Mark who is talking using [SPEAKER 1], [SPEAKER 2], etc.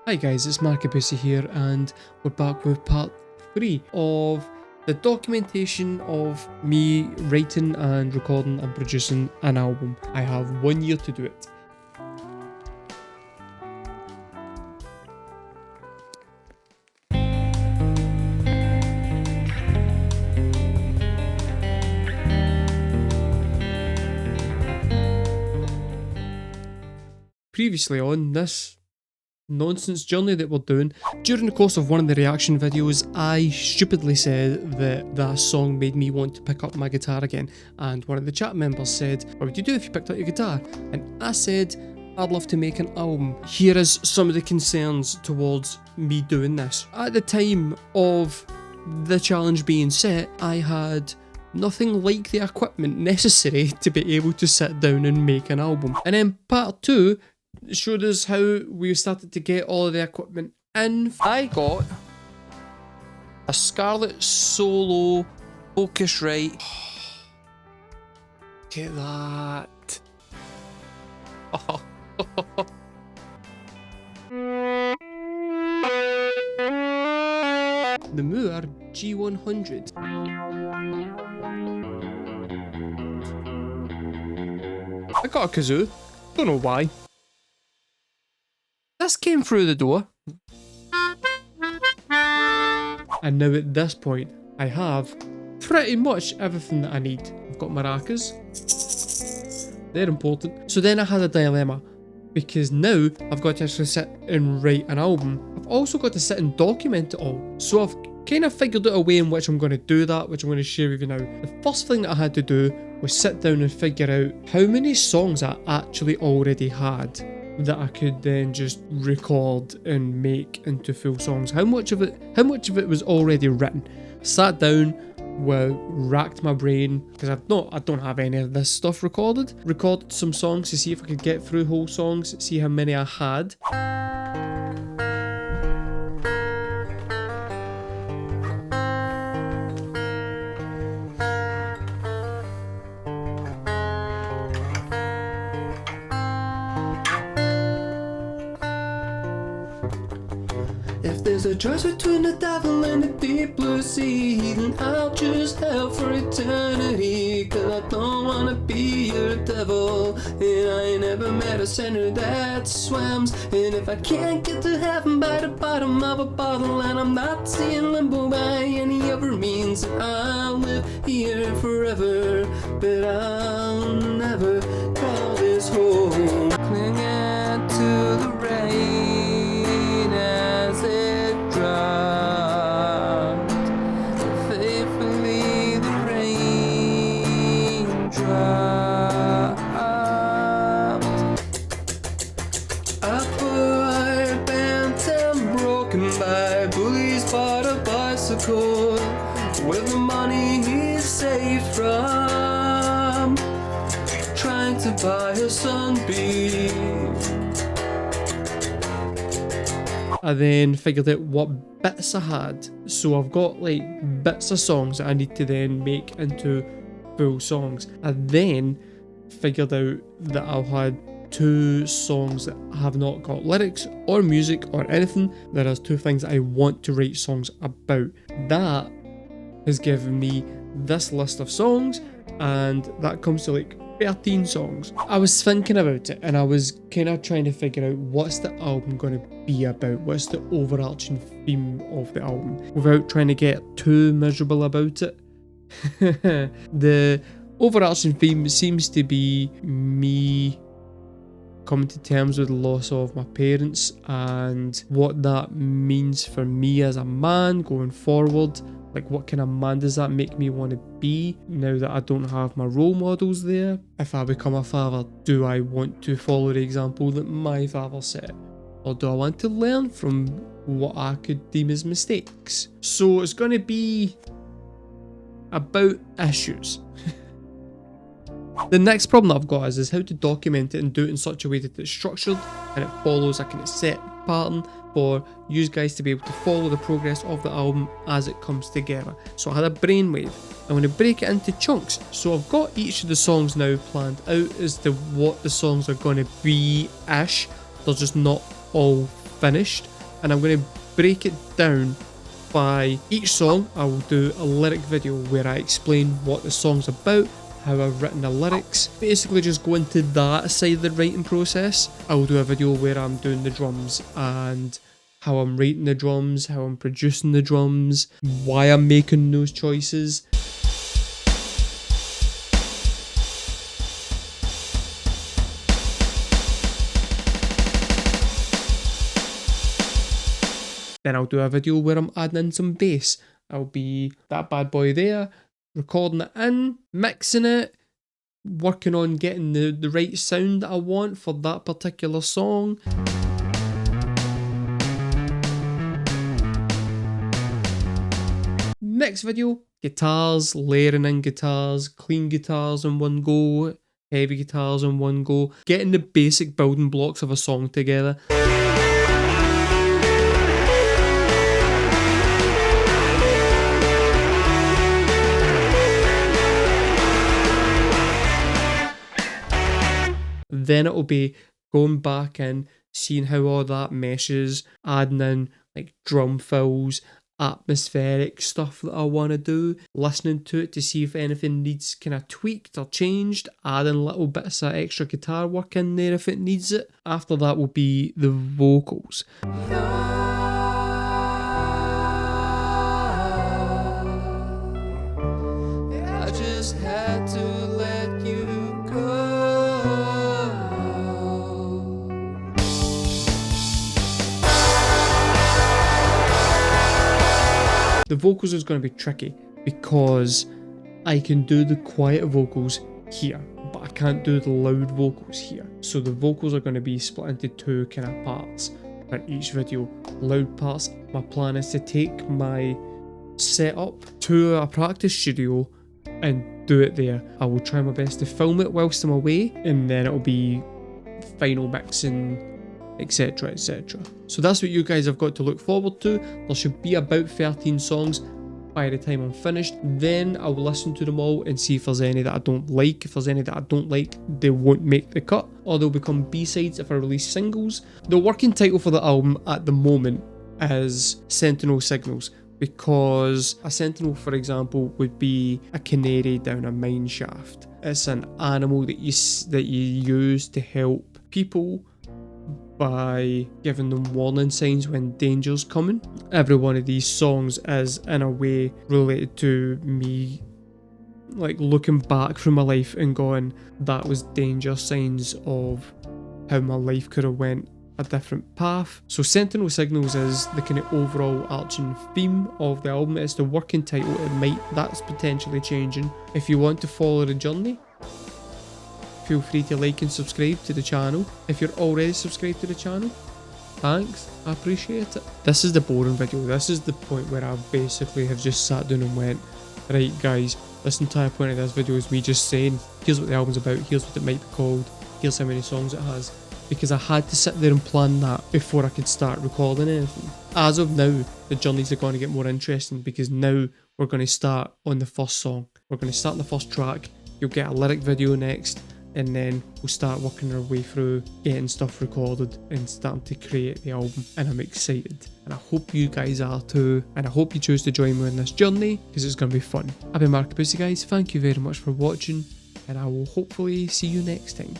[SPEAKER 1] Hi guys, it's markabusi here and we're back with part 3 of the documentation of me writing and recording and producing an album. I have 1 year to do it. Previously on this nonsense journey that we're doing, during the course of one of the reaction videos, I stupidly said that song made me want to pick up my guitar again, and one of the chat members said, what would you do if you picked up your guitar? And I said, I'd love to make an album. Here is some of the concerns towards me doing this. At the time of the challenge being set, I had nothing like the equipment necessary to be able to sit down and make an album. And then part 2 showed us how we started to get all of the equipment in. I got a Scarlett Solo Focusrite. Look at that. The Moore G100. I got a kazoo. Don't know why. This came through the door. And now at this point, I have pretty much everything that I need. I've got maracas. They're important. So then I had a dilemma, because now I've got to actually sit and write an album. I've also got to sit and document it all. So I've kind of figured out a way in which I'm going to do that, which I'm going to share with you now. The first thing that I had to do was sit down and figure out how many songs I actually already had that I could then just record and make into full songs. How much of it was already written. Sat down, racked my brain, because I don't have any of this stuff recorded. Recorded some songs to see if I could get through whole songs, see how many I had. If there's a choice between the devil and the deep blue sea, then I'll choose hell for eternity. Cause I don't wanna be your devil, and I ain't never met a sinner that swims. And if I can't get to heaven by the bottom of a bottle, and I'm not seeing limbo by any other means, then I'll live here forever, but I'll never call this home. Clinging to the rain as it dropped, faithfully the rain dropped. Upward bent and broken by bullies, bought a bicycle with the money he saved from trying to buy a sunbeam. I then figured out what bits I had. So I've got like bits of songs that I need to then make into full songs. I then figured out that I had 2 songs that have not got lyrics or music or anything. There is 2 things that I want to write songs about. That has given me this list of songs, and that comes to like 13 songs. I was thinking about it and I was kind of trying to figure out what's the album going to be about, what's the overarching theme of the album, without trying to get too miserable about it. The overarching theme seems to be me coming to terms with the loss of my parents and what that means for me as a man going forward. Like, what kind of man does that make me want to be now that I don't have my role models there? If I become a father, do I want to follow the example that my father set? Or do I want to learn from what I could deem as mistakes? So it's going to be about issues. The next problem that I've got is how to document it and do it in such a way that it's structured and it follows a kind of set pattern for you guys to be able to follow the progress of the album as it comes together. So I had a brainwave. I'm going to break it into chunks. So I've got each of the songs now planned out as to what the songs are going to be-ish. They're just not all finished. and I'm going to break it down by each song. I will do a lyric video where I explain what the song's about, how I've written the lyrics, basically just go into that side of the writing process. I will do a video where I'm doing the drums and how I'm writing the drums, how I'm producing the drums, why I'm making those choices. Then I'll do a video where I'm adding in some bass. I'll be that bad boy there, recording it in, mixing it, working on getting the right sound that I want for that particular song. Next video, guitars, layering in guitars, clean guitars in one go, heavy guitars in one go, getting the basic building blocks of a song together. Then it'll be going back and seeing how all that meshes, adding in like drum fills, atmospheric stuff that I want to do, listening to it to see if anything needs kind of tweaked or changed, adding little bits of extra guitar work in there if it needs it. After that will be the vocals. I just had to let you go. The vocals is going to be tricky because I can do the quiet vocals here, but I can't do the loud vocals here. So the vocals are going to be split into two kind of parts for each video. Loud parts, my plan is to take my setup to a practice studio and do it there. I will try my best to film it whilst I'm away, and then it'll be final mixing, etc, etc. So that's what you guys have got to look forward to. There should be about 13 songs by the time I'm finished. Then I'll listen to them all and see if there's any that I don't like. If there's any that I don't like, they won't make the cut, or they'll become B-sides if I release singles. The working title for the album at the moment is Sentinel Signals, because a sentinel, for example, would be a canary down a mine shaft. It's an animal that you use to help people by giving them warning signs when danger's coming. Every one of these songs is in a way related to me, like looking back through my life and going, that was danger signs of how my life could have went a different path. So Sentinel Signals is the kind of overall arching theme of the album. It's the working title. That's potentially changing. If you want to follow the journey, feel free to like and subscribe to the channel. If you're already subscribed to the channel, thanks, I appreciate it. This is the boring video. This is the point where I basically have just sat down and went, right guys, this entire point of this video is me just saying, here's what the album's about, here's what it might be called, here's how many songs it has. Because I had to sit there and plan that before I could start recording anything. As of now, the journeys are going to get more interesting, because now we're going to start on the first song. We're going to start on the first track, you'll get a lyric video next, and then we'll start working our way through getting stuff recorded and starting to create the album. And I'm excited, and I hope you guys are too, and I hope you choose to join me on this journey, because it's going to be fun. I've been markabusi, guys, thank you very much for watching, and I will hopefully see you next time.